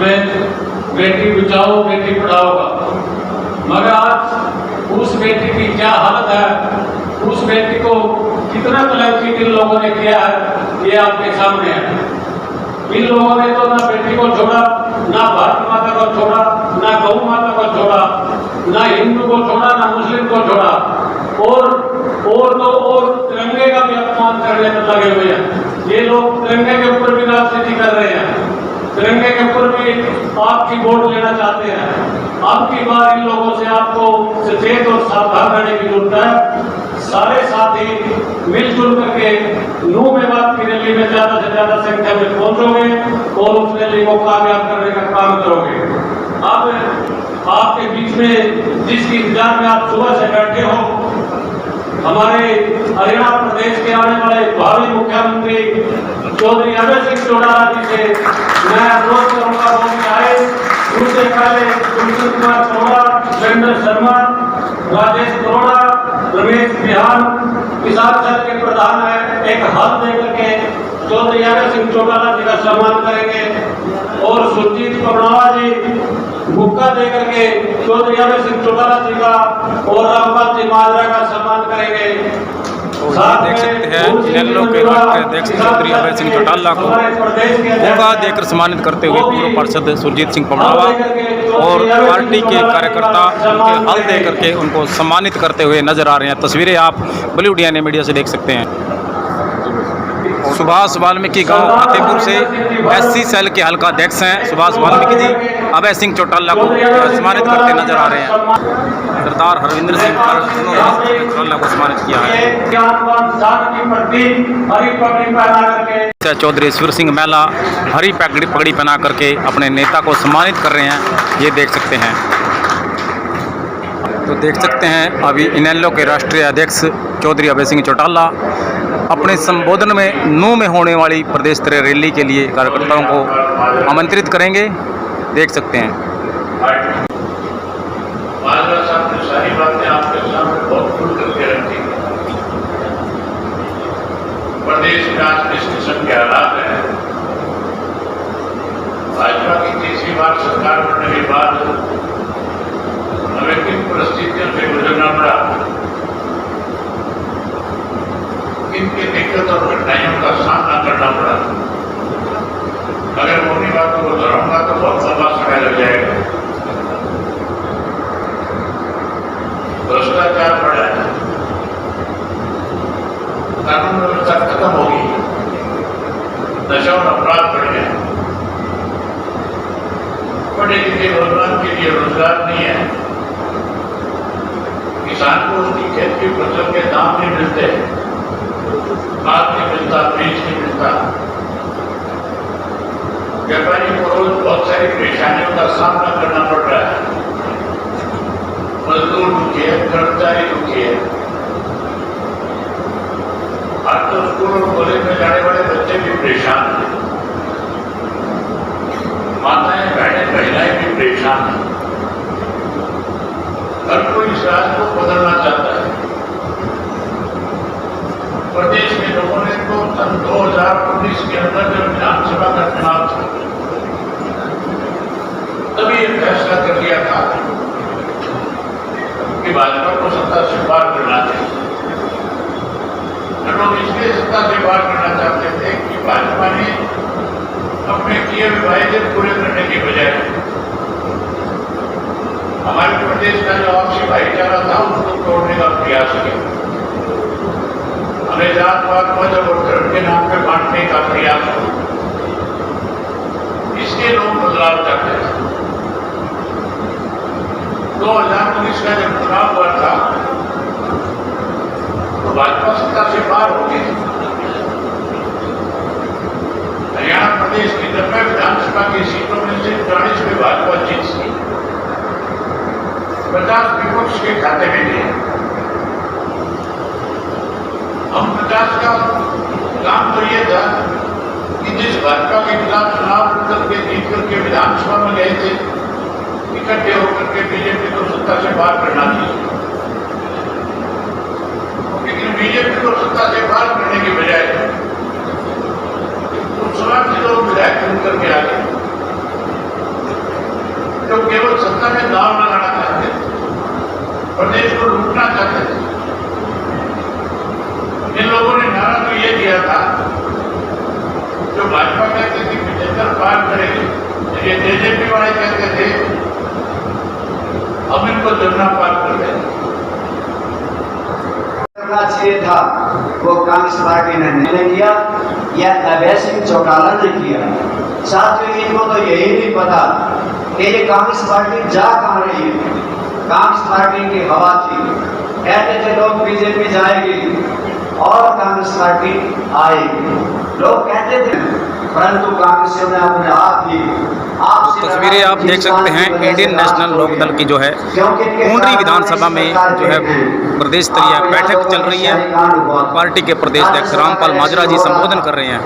बेटी बचाओ बेटी पढ़ाओ का, मगर आज उस बेटी की क्या हालत है, उस बेटी को कितना कलंकित इन लोगों ने किया है, ये आपके सामने है। इन लोगों ने तो ना बेटी को छोड़ा, ना भारत माता को छोड़ा, ना गौ माता को छोड़ा, ना हिंदू को छोड़ा, ना मुस्लिम को छोड़ा, और तिरंगे का भी अपमान करने में लगे हुए हैं। ये लोग तिरंगे के ऊपर भी राजनीति कर रहे हैं, तिरंगे के ऊपर भी आपकी वोट लेना चाहते हैं। आपकी बार इन लोगों से आपको सचेत और सावधान रहने की जरूरत है। सारे साथी मिलजुल करके नू में बात की रैली में ज्यादा से ज्यादा संख्या में पहुंचोगे और उस रैली को कामयाब करने का काम करोगे। अब आपके बीच में जिसकी इंतजार में आप सुबह से बैठे हो, हमारे हरियाणा प्रदेश के आने वाले भावी मुख्यमंत्री चौधरी अभय सिंह चौटाला जी से मैं अनुरोध करूंगा वो भी आए। उनसे पहले कुलदीप कुमार चौड़ा, वीरेंद्र शर्मा, राजेश करोड़ा, रमेश बिहान किसान संघ के प्रधान है, एक हाथ दे करके चौधरी अभय सिंह चौटाला जी का सम्मान करेंगे और सुरजीत पगड़ावा जी मुक्का दे करके चौधरी अभय सिंह चौटाला जी का और रामपाल जी माजरा का सम्मान करेंगे। देख सकते हैं इनेलो के राष्ट्रीय अध्यक्ष चौधरी अभय सिंह चौटाला को होगा देकर सम्मानित करते हुए पूर्व पार्षद सुरजीत सिंह पगड़ावा और पार्टी के कार्यकर्ता उनके हल दे करके उनको सम्मानित करते हुए नजर आ रहे हैं। तस्वीरें आप बॉलीवुड यानी मीडिया से देख सकते हैं। सुभाष वाल्मीकि गांव फतेहपुर से एससी सेल के हल्का अध्यक्ष हैं सुभाष वाल्मीकि जी अभय सिंह चौटाला को सम्मानित करते नजर आ रहे हैं। सरदार हरविंदर सिंह चौटाला को सम्मानित किया है। चौधरी ईश्वर सिंह महिला हरी पगड़ी पहना करके अपने नेता को सम्मानित कर रहे हैं, ये देख सकते हैं। तो देख सकते हैं अभी इनेलो के राष्ट्रीय अध्यक्ष चौधरी अभय सिंह चौटाला अपने संबोधन में नू में होने वाली प्रदेश स्तरीय रैली के लिए कार्यकर्ताओं को आमंत्रित करेंगे, देख सकते हैं। माजरा साहब ने सारी बातें आपके सामने बहुत खुल करके रखी। प्रदेश में आज किस किस्म के हालात हैं, भाजपा की तीसरी बार सरकार बनने के बाद हमें किन परिस्थितियों से गुजरना पड़ा, किनकी दिक्कत और कठिनाइयों का सामना करना पड़ा। अगर मैं उन्हीं बातों को दोहराऊंगा तो बहुत लंबा समय लग जाएगा। भ्रष्टाचार बढ़ा है, कानून व्यवस्था खत्म होगी, नशा और अपराध बढ़ गए, पढ़े लिखे नौजवान के लिए रोजगार नहीं है, किसान को उसकी खेत की फसल के दाम नहीं मिलते, खाद नहीं मिलता, बीज नहीं मिलता, व्यापारी को रोज बहुत सारी परेशानियों का सामना करना पड़ रहा है। मजदूर दुखी है, कर्मचारी दुखी है। आज तो स्कूल और कॉलेज में जाने वाले बच्चे भी परेशान हैं, माताएं बहनें महिलाएं भी परेशान हैं। हर कोई इस राज को बदलना चाहता है। प्रदेश के लोगों ने तो सन 2019 के अंदर जब विधानसभा का चुनाव था तभी यह फैसला कर लिया था कि भाजपा को सत्ता से पार करना चाहिए। लोग इसलिए सत्ता से पार करना चाहते थे कि भाजपा ने अपने किए हुए वायदे पूरे करने की बजाय हमारे प्रदेश का जो आपसी भाईचारा था उसको तोड़ने का प्रयास किया, हमें जात पात मजहब और धर्म के नाम पे बांटने का प्रयास हो। इसके लोग बदलाव चाहते थे। 2019 का जब चुनाव हुआ था तो भाजपा सत्ता से पार हो गई। हरियाणा प्रदेश की 90 विधानसभा की सीटों में से 40 में भाजपा जीत गई, 50 विपक्ष के खाते में गए। हम 50 का काम तो ये था कि जिस भाजपा के खिलाफ चुनाव करके जीत करके विधानसभा में गए थे, इकट्ठे होकर के बीजेपी को सत्ता से पार करना चाहिए। लेकिन बीजेपी को सत्ता से पार करने की बजाय उस समय से लोग विधायक चुन करके आ गए। में दाव लगाना चाहते थे, प्रदेश को लूटना चाहते थे। इन लोगों ने नारा तो ये दिया था, जो भाजपा कहते थे 75 पार करेगी, ये जेजेपी वाले कहते थे हम इनको जमुना पार कर देंगे। करना चाहिए था, वो कांग्रेस पार्टी ने नहीं किया या अभय सिंह चौटाला ने किया। साथियों, इनको तो यही नहीं पता कि ये कांग्रेस पार्टी जा कहाँ रही है। कांग्रेस पार्टी की हवा थी, कहते थे लोग बीजेपी जाएगी और कांग्रेस पार्टी आएगी, लोग कहते थे, परंतु कांग्रेसियों ने अपने आप ही तस्वीरें आप देख सकते हैं। इंडियन नेशनल लोकदल की जो है पूंडरी विधानसभा में जो है प्रदेश स्तरीय बैठक चल रही है। पार्टी के प्रदेश अध्यक्ष रामपाल माजरा जी संबोधन कर रहे हैं।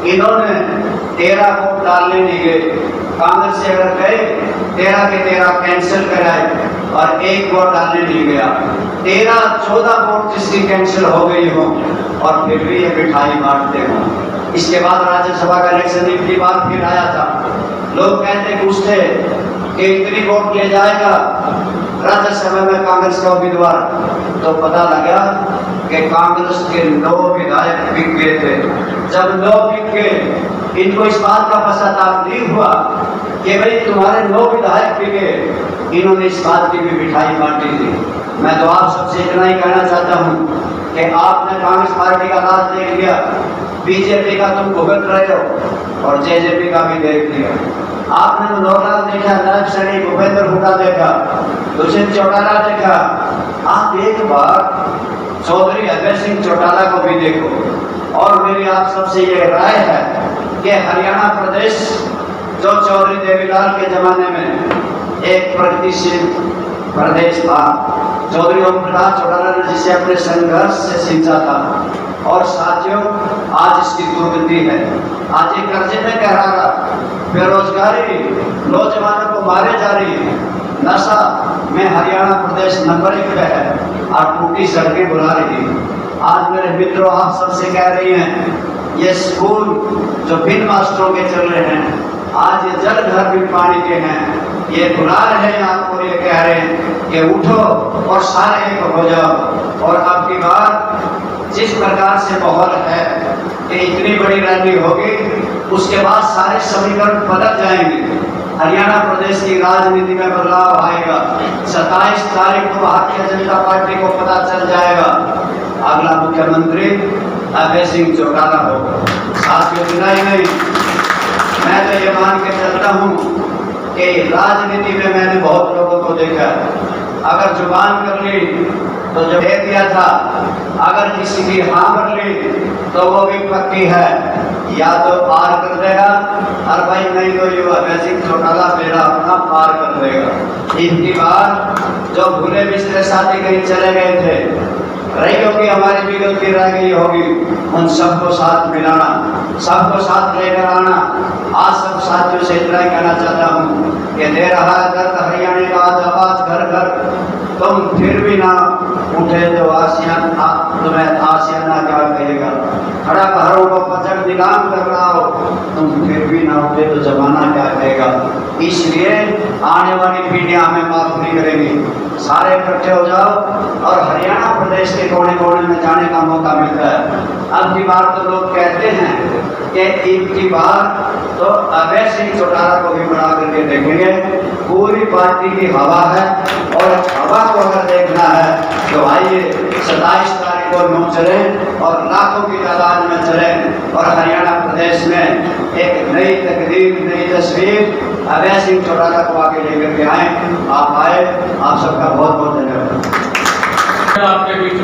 इन्होंने 13 वोट डालने नहीं गए, कांग्रेस से अगर गए 13 के 13 कैंसिल कराए और 1 वोट डालने नहीं गया। 13-14 वोट जिसकी कैंसिल हो गई हो और फिर भी ये मिठाई बांटते हो। इसके बाद राज्यसभा का इलेक्शन इतनी बार फिर आया था, लोग कहते पूछते कि इतनी वोट ले जाएगा राज्यसभा में कांग्रेस का उम्मीदवार, तो पता लगा कि कांग्रेस के 9 विधायक बिक गए थे। जब 9 बिक गए, इनको इस बात का पश्चाताप नहीं हुआ कि भाई तुम्हारे 9 विधायक बिके, इन्होंने इस बात की भी मिठाई बांटी थी। मैं तो आप सबसे इतना ही कहना चाहता हूँ कि आपने कांग्रेस पार्टी का राज देख लिया, बीजेपी का तुम भुगत रहे हो और जेजेपी का भी देख लिया। आपने मनोहरलाल देखा, नायब सैनी भूपेंद्र हुड्डा देखा, दुष्यंत चौटाला देखा, आप एक बार चौधरी अभय सिंह चौटाला को भी देखो। और मेरी आप सबसे ये राय है कि हरियाणा प्रदेश जो चौधरी देवीलाल के जमाने में एक प्रगतिशील प्रदेश था, चौधरी ओम प्रकाश चौटाला ने जिसे अपने संघर्ष से सींचा था, और साथियों आज इसकी दुर्गति है। आज ये कर्जे में कह रहा, बेरोजगारी, नौजवानों को मारे जा रही है, नशा में हरियाणा प्रदेश नंबर 1 पे है और टूटी सड़कें बुला रही है। आज मेरे मित्रों आप सबसे कह रही हैं, ये स्कूल जो बिन मास्टरों के चल रहे हैं, आज ये जल घर भी पानी के हैं, ये बुला रहे हैं आपको, ये कह रहे हैं कि उठो और सारे एक हो जाओ। और अब की बार जिस प्रकार से माहौल है कि इतनी बड़ी रैली होगी, उसके बाद सारे समीकरण बदल जाएंगे। हरियाणा प्रदेश की राजनीति में बदलाव आएगा। 27 तारीख को भारतीय जनता पार्टी को पता चल जाएगा अगला मुख्यमंत्री अभय सिंह चौटाला होगा। साथियों, इतना ही नहीं, मैं तो ये मान के चलता हूँ कि राजनीति में मैंने बहुत लोगों को देखा, अगर जुबान कर ली तो जो दे दिया था, अगर किसी की हाँ कर ली तो वो भी पक्की है, या तो पार कर देगा और भाई नहीं तो ये अभय सिंह चौटाला बेड़ा अपना पार कर देगा। इनकी बार जो भूले बिस्तरे साथी कहीं चले गए थे, रही होगी हमारी भी गलती रह गई होगी, उन सबको साथ मिलाना, सबको साथ लेकर आना। आज सब साथियों से इतना ही कहना चाहता हूँ कि दे रहा है दर्द हरियाणा का आज आवाज घर घर, तुम फिर भी ना उठे तो आसियान तुम्हें आसियाना क्या कहेगा। खड़ा पहाड़ों को पचक नीलाम कर रहा हो, तुम फिर भी ना उठे तो जमाना क्या कहेगा। इसलिए आने वाली पीढ़ियां हमें माफ नहीं करेंगी। सारे इकट्ठे हो जाओ और हरियाणा प्रदेश के कोने कोने में जाने का मौका मिलता है। अब की बार तो लोग कहते हैं कि ईद की बार तो अभय सिंह चौटाला को भी बना करके देखेंगे। पूरी पार्टी की हवा है, और हवा को अगर देखना है तो आइए 27 तारीख को 9 चले और लाखों की तादाद में चले और हरियाणा प्रदेश में एक नई तकदीर, नई तस्वीर अभय सिंह चौटाला को आगे लेकर के आए। आप आए, आप सबका बहुत बहुत धन्यवाद। आपके बीच